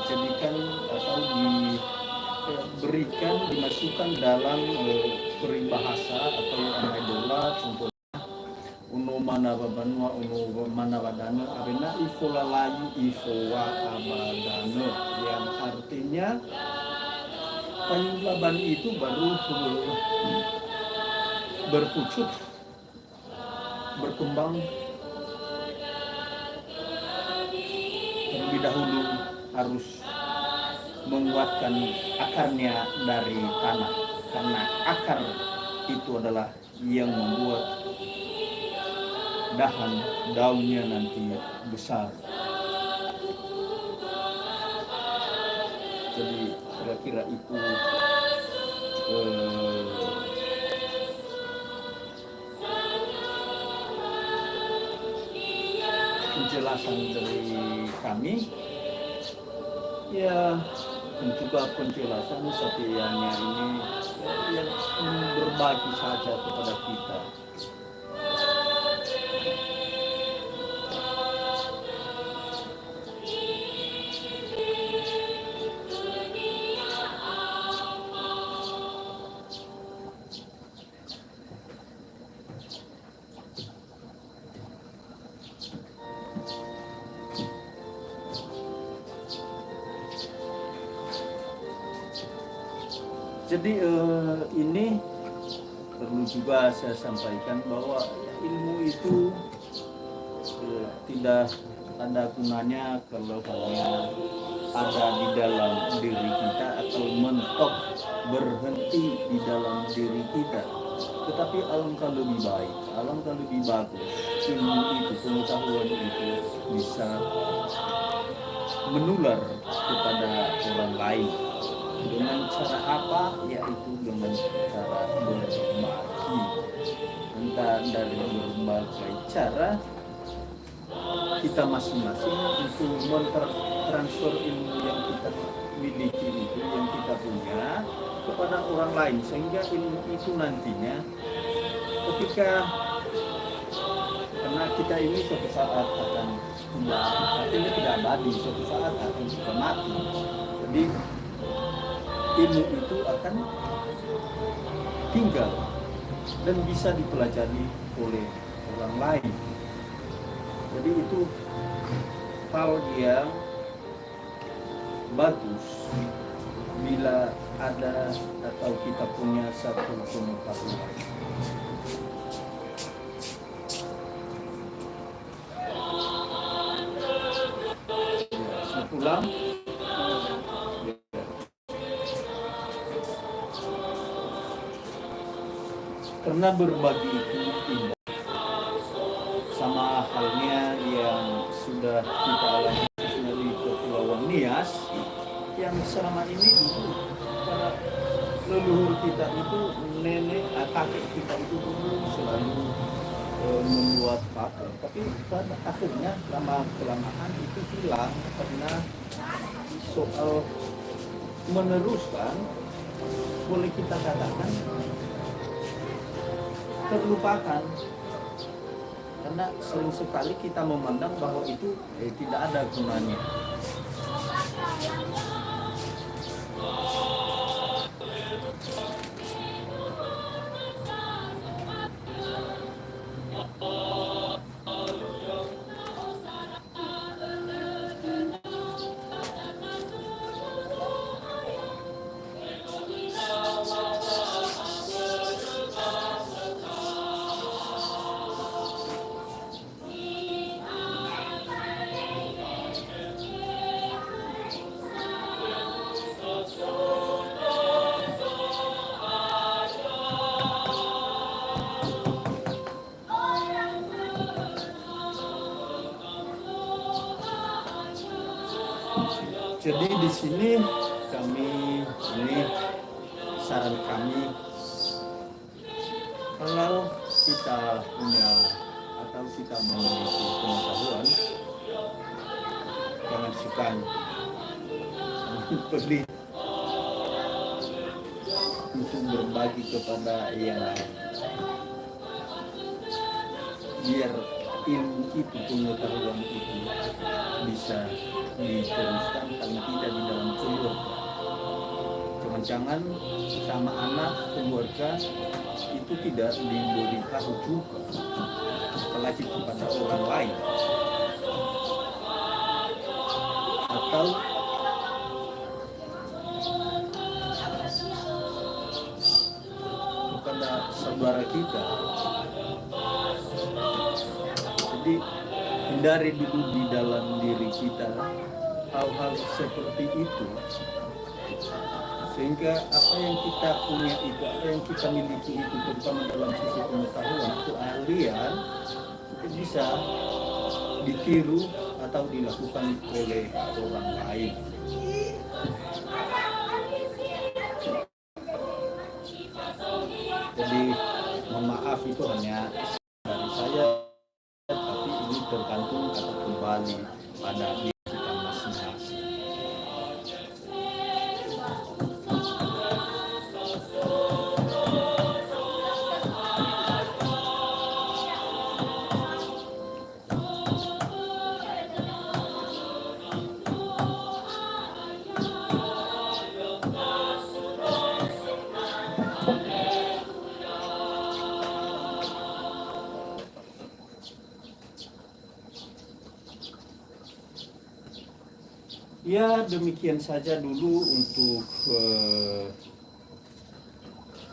dijadikan atau diberikan, dimasukkan dalam peribahasa atau anaidola. Contohnya uno manabadana abena ifola layu ifowa abadana, yang artinya kayu laban itu baru berpucuk, berkembang, terlebih dahulu harus menguatkan akarnya dari tanah, karena akar itu adalah yang membuat daunnya nanti besar. Jadi kira-kira itu penjelasan dari kami. Ya, juga penjelasan setianya ini yang berbagi saja kepada kita. Jadi ini perlu juga saya sampaikan bahwa ilmu itu tidak ada gunanya kalau hanya ada di dalam diri kita atau mentok berhenti di dalam diri kita. Tetapi alangkah lebih baik, alangkah lebih bagus ilmu itu, pengetahuan itu bisa menular kepada orang lain. Dengan cara apa? Yaitu dengan cara berbagi. Entah dari berbagai cara kita masing-masing untuk mentransfer ilmu yang kita miliki itu, yang kita punya kepada orang lain, sehingga ilmu itu nantinya ketika, karena kita ini suatu saat akan artinya tidak abadi, suatu saat akan kita mati. Jadi ilmu itu akan tinggal dan bisa dipelajari oleh orang lain. Jadi itu hal yang bagus bila ada atau kita punya satu pengetahuan. Saya pulang. Karena berbagi itu indah. Sama halnya yang sudah kita alami di Kepulauan Nias, yang selama ini para leluhur kita itu, nenek, kakek kita itu dulu selalu membuat pakem, tapi pada akhirnya lama-kelamaan itu hilang karena soal meneruskan, boleh kita katakan terlupakan, karena sering sekali kita memandang bahwa itu tidak ada gunanya. Jadi di sini ini saran kami, kalau kita punya atau kita memiliki pengetahuan, jangan suka pelit untuk berbagi kepada yang lain, biar ilmu itu, pengetahuan itu bisa diteruskan paling tidak di dalam keluarga. Jangan sama anak keluarga itu tidak diberitahu juga, apalagi kepada orang lain atau kepada saudara kita. Jadi hindari dulu di dalam diri kita hal-hal seperti itu, sehingga apa yang kita punya itu, apa yang kita miliki itu, terutama dalam sisi pengetahuan, keahlian, itu bisa ditiru atau dilakukan oleh orang lain. Jadi mohon maaf, itu hanya dari saya, tapi ini tergantung atau kembali pada diri kita masing-masing. Ya, demikian saja dulu untuk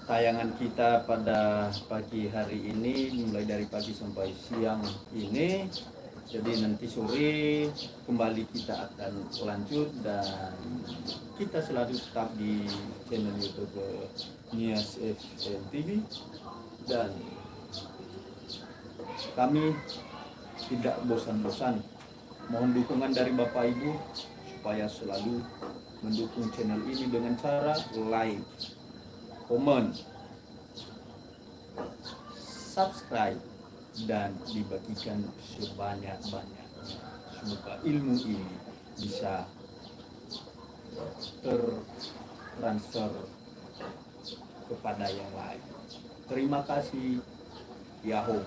tayangan kita pada pagi hari ini, mulai dari pagi sampai siang ini. Jadi nanti sore kembali kita akan lanjut, dan kita selalu tetap di channel YouTube Nias FM TV, dan kami tidak bosan-bosan mohon dukungan dari Bapak Ibu supaya selalu mendukung channel ini dengan cara like, komen, subscribe, dan dibagikan sebanyak-banyaknya. Semoga ilmu ini bisa tertransfer kepada yang lain. Terima kasih. Yahoo.